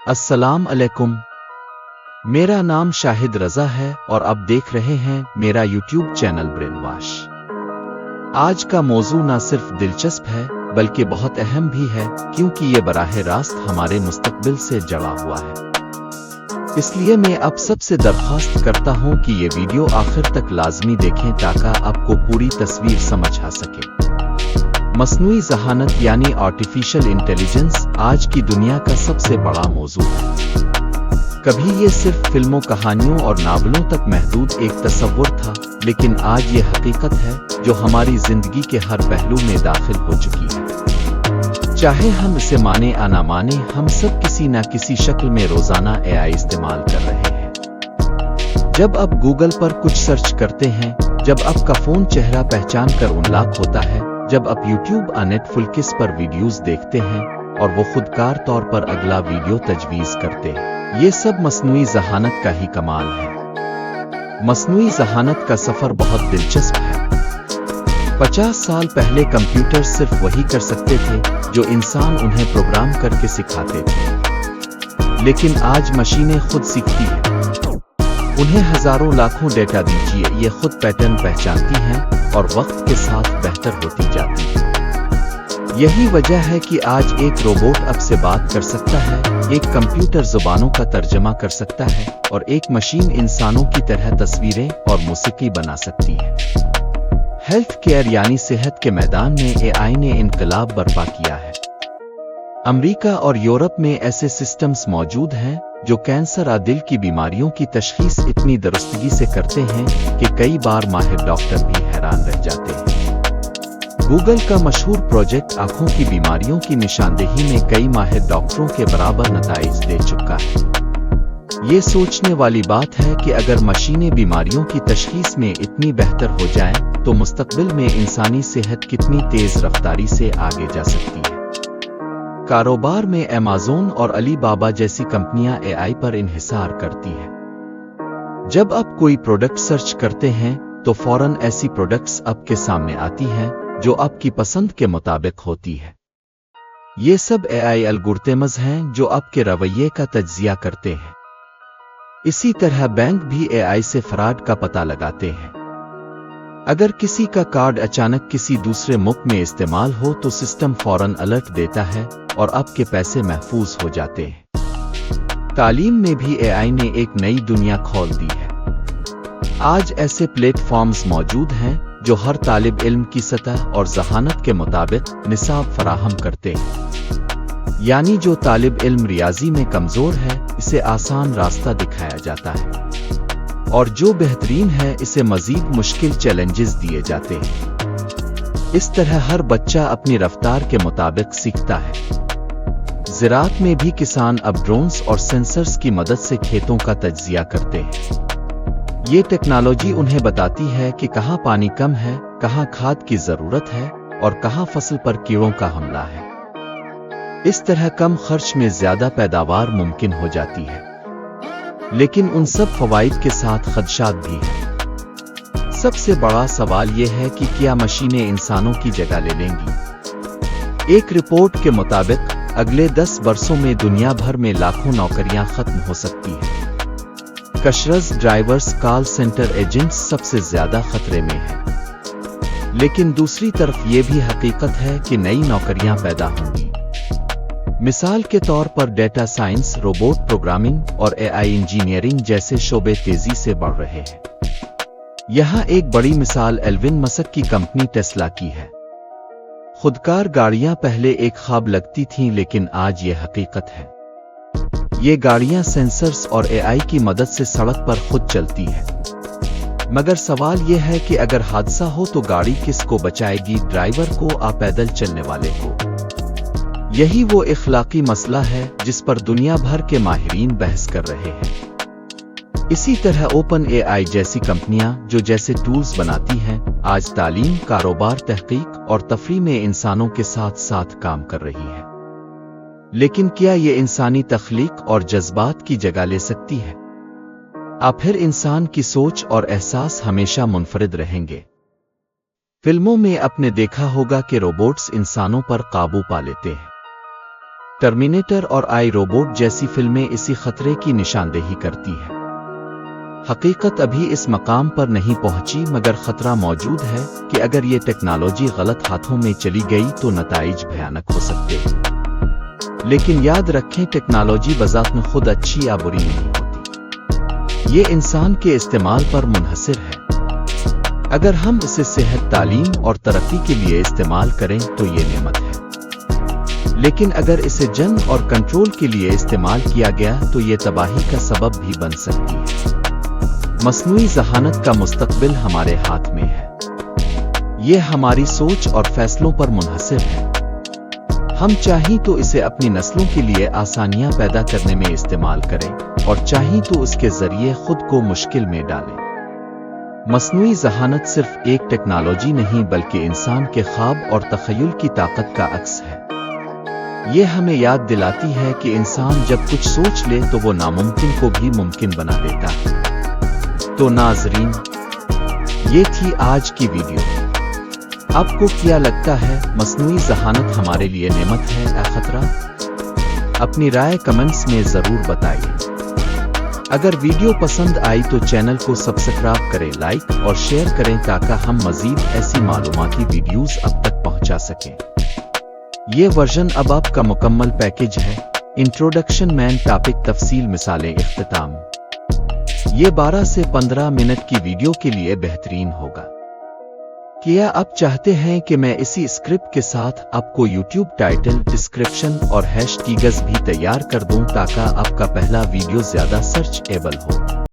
अस्सलाम अलैकुम। मेरा नाम शाहिद रजा है और आप देख रहे हैं मेरा यूट्यूब चैनल ब्रेन वॉश। आज का मौजू ना सिर्फ दिलचस्प है बल्कि बहुत अहम भी है, क्योंकि ये बराह रास्त हमारे मुस्तकबिल से जुड़ा हुआ है। इसलिए मैं आप सबसे दरख्वास्त करता हूं कि ये वीडियो आखिर तक लाजमी देखें ताकि आपको पूरी तस्वीर समझ आ सके। मसनूई ज़हानत यानी आर्टिफिशियल इंटेलिजेंस आज की दुनिया का सबसे बड़ा मौजू है। कभी ये सिर्फ फिल्मों, कहानियों और नावलों तक महदूद एक तस्वुर था, लेकिन आज ये हकीकत है जो हमारी जिंदगी के हर पहलू में दाखिल हो चुकी है। चाहे हम इसे माने या ना माने, हम सब किसी न किसी शक्ल में रोजाना AI इस्तेमाल कर रहे हैं। जब आप गूगल पर कुछ सर्च करते हैं, जब आपका फोन चेहरा पहचान कर अनलॉक होता है, जब आप YouTube या नेटफ्लिक्स पर वीडियोस देखते हैं और वो खुदकार तौर पर अगला वीडियो तजवीज करते हैं, ये सब मसनूई ज़हानत का ही कमाल है। मसनूई ज़हानत का सफर बहुत दिलचस्प है। 50 साल पहले कंप्यूटर सिर्फ वही कर सकते थे जो इंसान उन्हें प्रोग्राम करके सिखाते थे, लेकिन आज मशीनें खुद सीखती हैं। उन्हें हजारों लाखों डेटा दीजिए, ये खुद पैटर्न पहचानती हैं और वक्त के साथ बेहतर होती जाती है। यही वजह है कि आज एक रोबोट अब से बात कर सकता है, एक कंप्यूटर जुबानों का तर्जमा कर सकता है और एक मशीन इंसानों की तरह तस्वीरें और मौसीकी बना सकती है। हेल्थ केयर यानी सेहत के मैदान में AI ने इनकलाब बर्पा किया है। अमेरिका और यूरोप में ऐसे सिस्टम्स मौजूद हैं जो कैंसर और दिल की बीमारियों की तशखीस इतनी दुरुस्तगी से करते हैं कि कई बार माहिर डॉक्टर भी हैरान रह जाते हैं। गूगल का मशहूर प्रोजेक्ट आंखों की बीमारियों की निशानदेही में कई माहिर डॉक्टरों के बराबर नताइज दे चुका है। ये सोचने वाली बात है कि अगर मशीनें बीमारियों की तशखीस में इतनी बेहतर हो जाएं, तो मुस्तकबिल में इंसानी सेहत कितनी तेज रफ्तारी से आगे जा सकती है। कारोबार में Amazon और अलीबाबा जैसी कंपनियां AI पर इन्हिसार करती हैं। जब आप कोई प्रोडक्ट सर्च करते हैं तो फौरन ऐसी प्रोडक्ट्स आपके सामने आती हैं जो आपकी पसंद के मुताबिक होती है। ये सब AI एल्गोरिथम्स हैं जो आपके रवैये का तज्जिया करते हैं। इसी तरह बैंक भी AI से फ्रॉड का पता लगाते हैं। अगर किसी का कार्ड अचानक किसी दूसरे मुल्क में इस्तेमाल हो तो सिस्टम फौरन अलर्ट देता है और आपके पैसे महफूज हो जाते हैं। तालीम में भी AI ने एक नई दुनिया खोल दी है। आज ऐसे प्लेटफॉर्म्स मौजूद हैं जो हर तालिब इल्म की सतह और ज़हानत के मुताबिक निसाब फराहम करते हैं। यानी जो तालिब इल्म रियाजी में कमजोर है, इसे आसान रास्ता दिखाया जाता है, और जो बेहतरीन है इसे मजीद मुश्किल चैलेंजेस दिए जाते हैं। इस तरह हर बच्चा अपनी रफ्तार के मुताबिक सीखता है। ज़राअत में भी किसान अब ड्रोन्स और सेंसर्स की मदद से खेतों का तज्जिया करते हैं। ये टेक्नोलॉजी उन्हें बताती है कि कहाँ पानी कम है, कहाँ खाद की जरूरत है और कहाँ फसल पर कीड़ों का हमला है। इस तरह कम खर्च में ज्यादा पैदावार मुमकिन हो जाती है, लेकिन उन सब फवाइद के साथ खदशात भी हैं। सबसे बड़ा सवाल यह है कि क्या मशीनें इंसानों की जगह ले लेंगी। एक रिपोर्ट के मुताबिक अगले 10 वर्षों में दुनिया भर में लाखों नौकरियां खत्म हो सकती हैं। कशरज, ड्राइवर्स, कॉल सेंटर एजेंट्स सबसे ज्यादा खतरे में हैं। लेकिन दूसरी तरफ ये भी हकीकत है कि नई नौकरियां पैदा होंगी। मिसाल के तौर पर डेटा साइंस, रोबोट प्रोग्रामिंग और AI इंजीनियरिंग जैसे शोबे तेजी से बढ़ रहे हैं। यहाँ एक बड़ी मिसाल एल्विन मस्क की कंपनी टेस्ला की है। खुदकार गाड़ियां पहले एक ख्वाब लगती थीं, लेकिन आज ये हकीकत है। ये गाड़ियां सेंसर्स और AI की मदद से सड़क पर खुद चलती है। मगर सवाल यह है कि अगर हादसा हो तो गाड़ी किसको बचाएगी, ड्राइवर को या पैदल चलने वाले को। यही वो इखलाकी मसला है जिस पर दुनिया भर के माहिरीन बहस कर रहे हैं। इसी तरह ओपन AI जैसी कंपनियां जो जैसे टूल्स बनाती हैं, आज तालीम, कारोबार, तहकीक और तफरीह में इंसानों के साथ साथ काम कर रही है। लेकिन क्या ये इंसानी तख्लीक और जज्बात की जगह ले सकती है? आप फिर इंसान की सोच और एहसास हमेशा मुनफरिद रहेंगे। फिल्मों में आपने देखा होगा कि रोबोट्स इंसानों पर काबू पा लेते हैं। ٹرمینیٹر اور آئی روبوٹ جیسی فلمیں اسی خطرے کی نشاندہی کرتی ہیں۔ حقیقت ابھی اس مقام پر نہیں پہنچی، مگر خطرہ موجود ہے کہ اگر یہ ٹیکنالوجی غلط ہاتھوں میں چلی گئی تو نتائج بھیانک ہو سکتے ہیں۔ لیکن یاد رکھیں، ٹیکنالوجی بذات خود اچھی یا بری نہیں ہوتی، یہ انسان کے استعمال پر منحصر ہے۔ اگر ہم اسے صحت، تعلیم اور ترقی کے لیے استعمال کریں تو یہ نعمت ہے، لیکن اگر اسے جنگ اور کنٹرول کے لیے استعمال کیا گیا تو یہ تباہی کا سبب بھی بن سکتی ہے۔ مصنوعی ذہانت کا مستقبل ہمارے ہاتھ میں ہے، یہ ہماری سوچ اور فیصلوں پر منحصر ہے۔ ہم چاہیں تو اسے اپنی نسلوں کے لیے آسانیاں پیدا کرنے میں استعمال کریں، اور چاہیں تو اس کے ذریعے خود کو مشکل میں ڈالیں۔ مصنوعی ذہانت صرف ایک ٹیکنالوجی نہیں بلکہ انسان کے خواب اور تخیل کی طاقت کا عکس ہے۔ یہ ہمیں یاد دلاتی ہے کہ انسان جب کچھ سوچ لے تو وہ ناممکن کو بھی ممکن بنا دیتا ہے۔ تو ناظرین، یہ تھی آج کی ویڈیو۔ آپ کو کیا لگتا ہے، مصنوعی ذہانت ہمارے لیے نعمت ہے یا خطرہ؟ اپنی رائے کمنٹس میں ضرور بتائیے۔ اگر ویڈیو پسند آئی تو چینل کو سبسکرائب کریں، لائک اور شیئر کریں تاکہ ہم مزید ایسی معلوماتی ویڈیوز اب تک پہنچا سکیں۔ یہ ورژن اب آپ کا مکمل پیکج ہے: انٹروڈکشن، مین ٹاپک، تفصیل، مثالیں، اختتام۔ یہ 12 سے 15 منٹ کی ویڈیو کے لیے بہترین ہوگا۔ کیا آپ چاہتے ہیں کہ میں اسی اسکرپٹ کے ساتھ آپ کو یوٹیوب ٹائٹل، ڈسکرپشن اور ہیش ٹیگز بھی تیار کر دوں تاکہ آپ کا پہلا ویڈیو زیادہ سرچ ایبل ہو؟